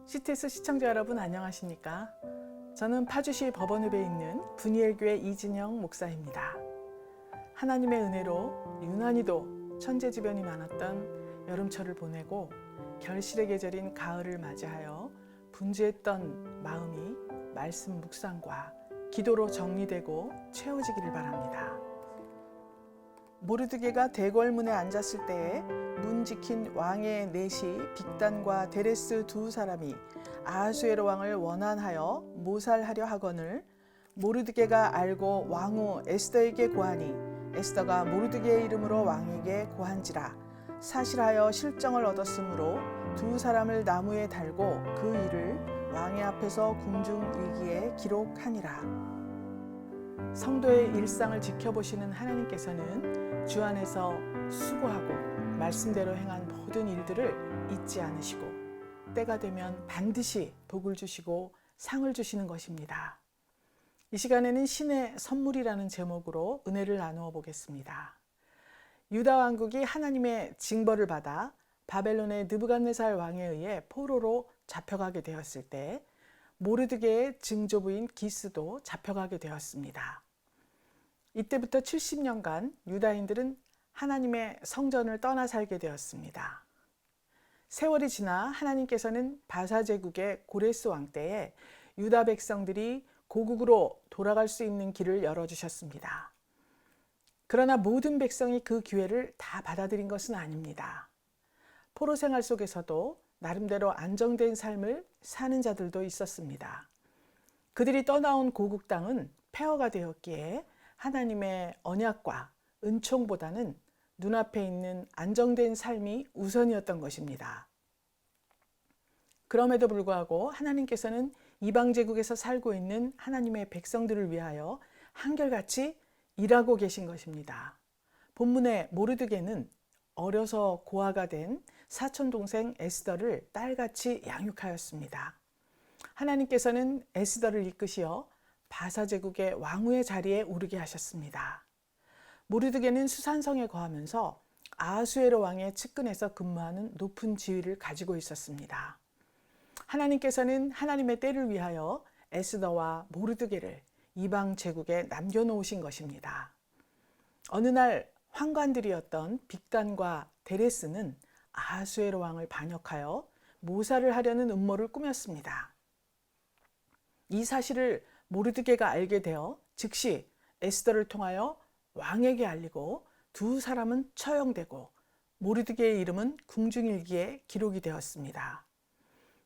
CTS 시청자 여러분 안녕하십니까? 저는 파주시 법원읍에 있는 분이엘교회 이진영 목사입니다. 하나님의 은혜로 유난히도 천재지변이 많았던 여름철을 보내고 결실의 계절인 가을을 맞이하여 분주했던 마음이 말씀 묵상과 기도로 정리되고 채워지기를 바랍니다. 모르드게가 대궐문에 앉았을 때에 문 지킨 왕의 넷이 빅단과 데레스 두 사람이 아하수에로 왕을 원한하여 모살하려 하거늘 모르드게가 알고 왕후 에스더에게 고하니 에스더가 모르드게의 이름으로 왕에게 고한지라 사실하여 실정을 얻었으므로 두 사람을 나무에 달고 그 일을 왕의 앞에서 궁중일기에 기록하니라. 성도의 일상을 지켜보시는 하나님께서는 주 안에서 수고하고 말씀대로 행한 모든 일들을 잊지 않으시고 때가 되면 반드시 복을 주시고 상을 주시는 것입니다. 이 시간에는 신의 선물이라는 제목으로 은혜를 나누어 보겠습니다. 유다 왕국이 하나님의 징벌을 받아 바벨론의 느부갓네살 왕에 의해 포로로 잡혀가게 되었을 때 모르드게의 증조부인 기스도 잡혀가게 되었습니다. 이때부터 70년간 유다인들은 하나님의 성전을 떠나 살게 되었습니다. 세월이 지나 하나님께서는 바사 제국의 고레스 왕 때에 유다 백성들이 고국으로 돌아갈 수 있는 길을 열어주셨습니다. 그러나 모든 백성이 그 기회를 다 받아들인 것은 아닙니다. 포로 생활 속에서도 나름대로 안정된 삶을 사는 자들도 있었습니다. 그들이 떠나온 고국 땅은 폐허가 되었기에 하나님의 언약과 은총보다는 눈앞에 있는 안정된 삶이 우선이었던 것입니다. 그럼에도 불구하고 하나님께서는 이방 제국에서 살고 있는 하나님의 백성들을 위하여 한결같이 일하고 계신 것입니다. 본문의 모르드게는 어려서 고아가 된 사촌 동생 에스더를 딸같이 양육하였습니다. 하나님께서는 에스더를 이끄시어 바사 제국의 왕후의 자리에 오르게 하셨습니다. 모르드게는 수산성에 거하면서 아하수에로 왕의 측근에서 근무하는 높은 지위를 가지고 있었습니다. 하나님께서는 하나님의 때를 위하여 에스더와 모르드게를 이방 제국에 남겨놓으신 것입니다. 어느 날 환관들이었던 빅단과 데레스는 아하수에로 왕을 반역하여 모살을 하려는 음모를 꾸몄습니다. 이 사실을 모르드게가 알게 되어 즉시 에스더를 통하여 왕에게 알리고 두 사람은 처형되고 모르드게의 이름은 궁중일기에 기록이 되었습니다.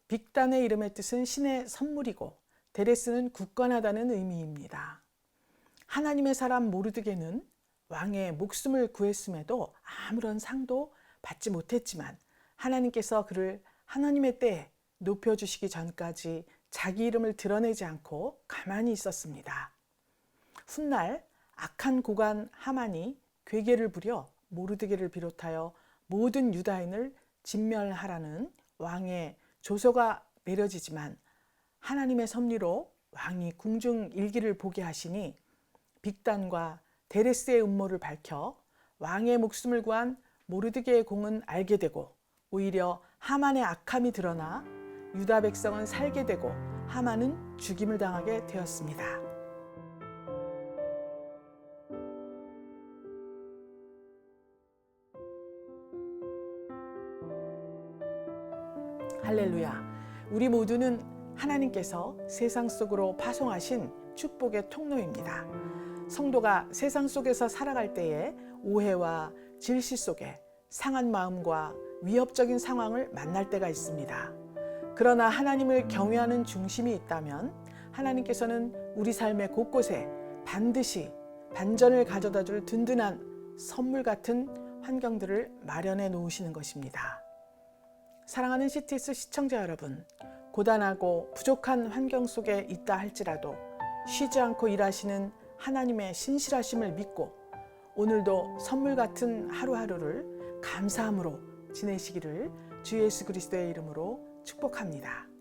빅단의 이름의 뜻은 신의 선물이고 데레스는 굳건하다는 의미입니다. 하나님의 사람 모르드게는 왕의 목숨을 구했음에도 아무런 상도 받지 못했지만 하나님께서 그를 하나님의 때에 높여주시기 전까지 자기 이름을 드러내지 않고 가만히 있었습니다. 훗날 악한 고관 하만이 괴계를 부려 모르드게를 비롯하여 모든 유다인을 진멸하라는 왕의 조서가 내려지지만 하나님의 섭리로 왕이 궁중 일기를 보게 하시니 빅단과 데레스의 음모를 밝혀 왕의 목숨을 구한 모르드게의 공은 알게 되고 오히려 하만의 악함이 드러나 유다 백성은 살게 되고 하만은 죽임을 당하게 되었습니다. 할렐루야. 우리 모두는 하나님께서 세상 속으로 파송하신 축복의 통로입니다. 성도가 세상 속에서 살아갈 때에 오해와 질시 속에 상한 마음과 위협적인 상황을 만날 때가 있습니다. 그러나 하나님을 경외하는 중심이 있다면 하나님께서는 우리 삶의 곳곳에 반드시 반전을 가져다 줄 든든한 선물 같은 환경들을 마련해 놓으시는 것입니다. 사랑하는 CTS 시청자 여러분, 고단하고 부족한 환경 속에 있다 할지라도 쉬지 않고 일하시는 하나님의 신실하심을 믿고 오늘도 선물 같은 하루하루를 감사함으로 지내시기를 주 예수 그리스도의 이름으로 축복합니다.